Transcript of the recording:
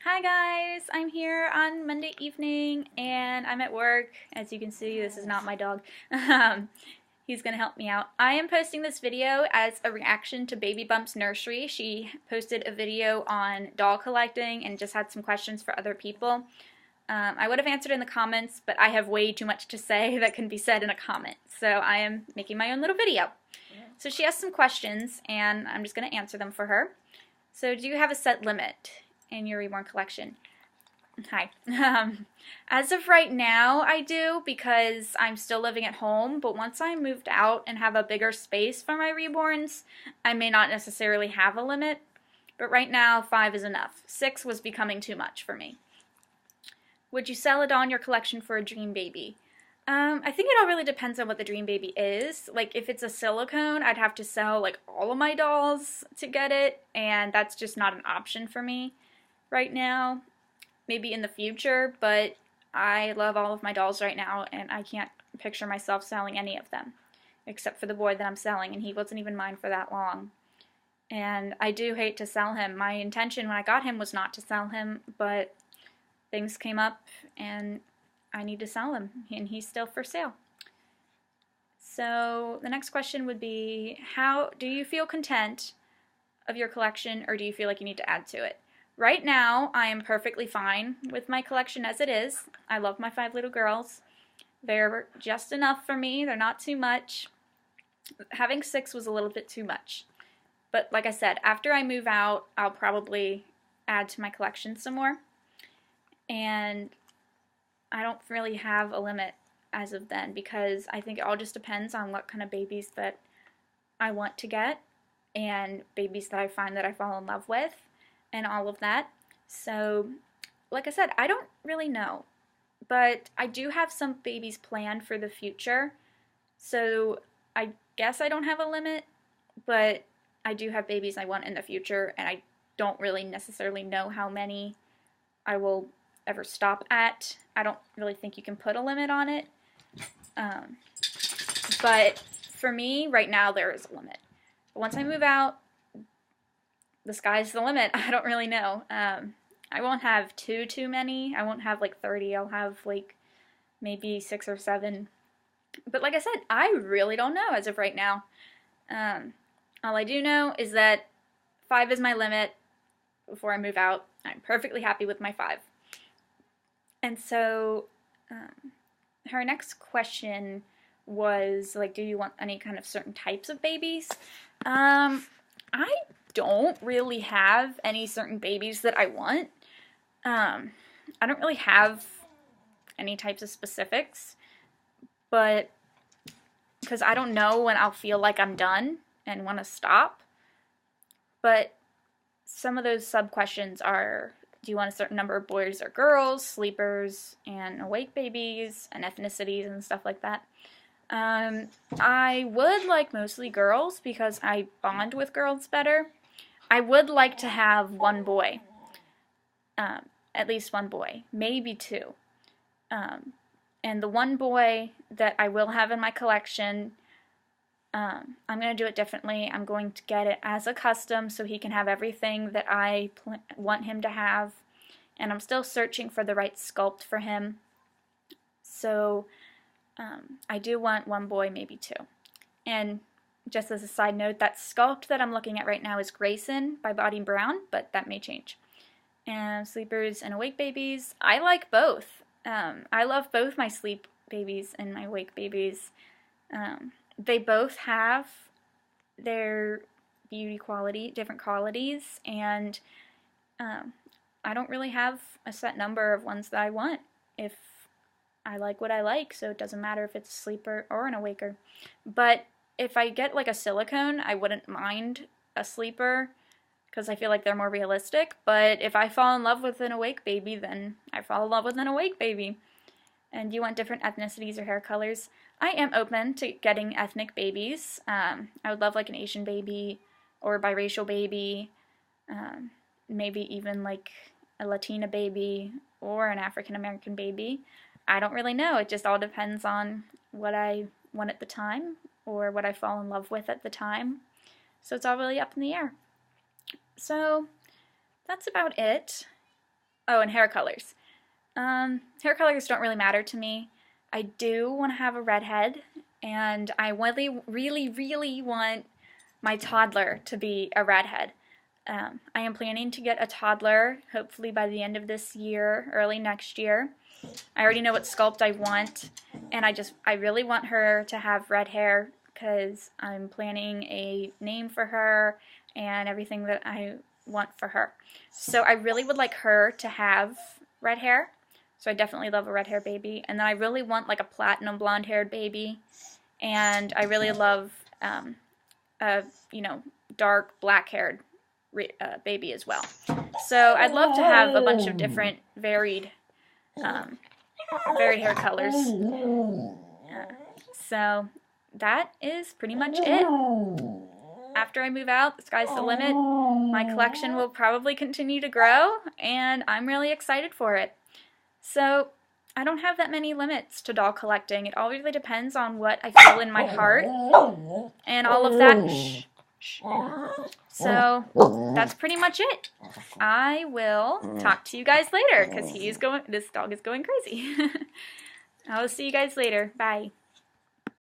Hi guys, I'm here on Monday evening and I'm at work. As you can see, this is not my dog. He's gonna help me out. I am posting this video as a reaction to Baby Bumps Nursery. She posted a video on doll collecting and just had some questions for other people. I would have answered in the comments, but I have way too much to say that can be said in a comment. So I am making my own little video. So she asked some questions and I'm just gonna answer them for her. So do you have a set limit in your Reborn collection? Hi. As of right now, I do because I'm still living at home, but once I moved out and have a bigger space for my Reborns, I may not necessarily have a limit, but right now 5 is enough. 6 was becoming too much for me. Would you sell a doll in your collection for a dream baby? I think it all really depends on what the dream baby is. Like, if it's a silicone, I'd have to sell, like, all of my dolls to get it, and that's just not an option for me right now. Maybe in the future, but I love all of my dolls right now, and I can't picture myself selling any of them, except for the boy that I'm selling, and he wasn't even mine for that long. And I do hate to sell him. My intention when I got him was not to sell him, but things came up, and I need to sell him, and he's still for sale. So the next question would be, how do you feel content of your collection, or do you feel like you need to add to it? Right now, I am perfectly fine with my collection as it is. I love my 5 little girls. They're just enough for me. They're not too much. Having 6 was a little bit too much. But like I said, after I move out, I'll probably add to my collection some more. And I don't really have a limit as of then because I think it all just depends on what kind of babies that I want to get and babies that I find that I fall in love with and all of that. So, like I said, I don't really know, but I do have some babies planned for the future. So I guess I don't have a limit, but I do have babies I want in the future, and I don't really necessarily know how many I will ever stop at. I don't really think you can put a limit on it. But for me, right now, there is a limit. But once I move out, the sky's the limit. I don't really know. I won't have too many. I won't have like 30. I'll have like maybe 6 or 7. But like I said, I really don't know as of right now. All I do know is that 5 is my limit before I move out. I'm perfectly happy with my 5. And so her next question was like, do you want any kind of certain types of babies? I don't really have any certain babies that I want. I don't really have any types of specifics, but because I don't know when I'll feel like I'm done and want to stop. But some of those sub-questions are, do you want a certain number of boys or girls, sleepers and awake babies, and ethnicities and stuff like that? I would like mostly girls because I bond with girls better. I would like to have one boy, at least one boy, maybe 2. And the one boy that I will have in my collection, I'm going to do it differently. I'm going to get it as a custom so he can have everything that I want him to have. And I'm still searching for the right sculpt for him. So I do want one boy, maybe 2. And just as a side note, that sculpt that I'm looking at right now is Grayson by Body Brown, but that may change. And sleepers and awake babies, I like both. I love both my sleep babies and my awake babies. They both have their different qualities, and I don't really have a set number of ones that I want. If I like what I like, so it doesn't matter if it's a sleeper or an awaker. But if I get like a silicone, I wouldn't mind a sleeper because I feel like they're more realistic. But if I fall in love with an awake baby, then I fall in love with an awake baby. And you want different ethnicities or hair colors? I am open to getting ethnic babies. I would love like an Asian baby or a biracial baby, maybe even like a Latina baby or an African American baby. I don't really know. It just all depends on what I want at the time or what I fall in love with at the time. So it's all really up in the air. So that's about it. Oh, and hair colors. Hair colors don't really matter to me. I do want to have a redhead, and I really want my toddler to be a redhead. I am planning to get a toddler, hopefully by the end of this year, early next year. I already know what sculpt I want, and I really want her to have red hair because I'm planning a name for her and everything that I want for her. So I really would like her to have red hair. So I definitely love a red hair baby. And then I really want like a platinum blonde haired baby. And I really love a, you know, dark black haired baby as well. So I'd love to have a bunch of different varied hair colors. So that is pretty much it. After I move out, the sky's the limit. My collection will probably continue to grow, and I'm really excited for it. So I don't have that many limits to doll collecting. It all really depends on what I feel in my heart and all of that. So that's pretty much it. I will talk to you guys later because this dog is going crazy. I will see you guys later. Bye.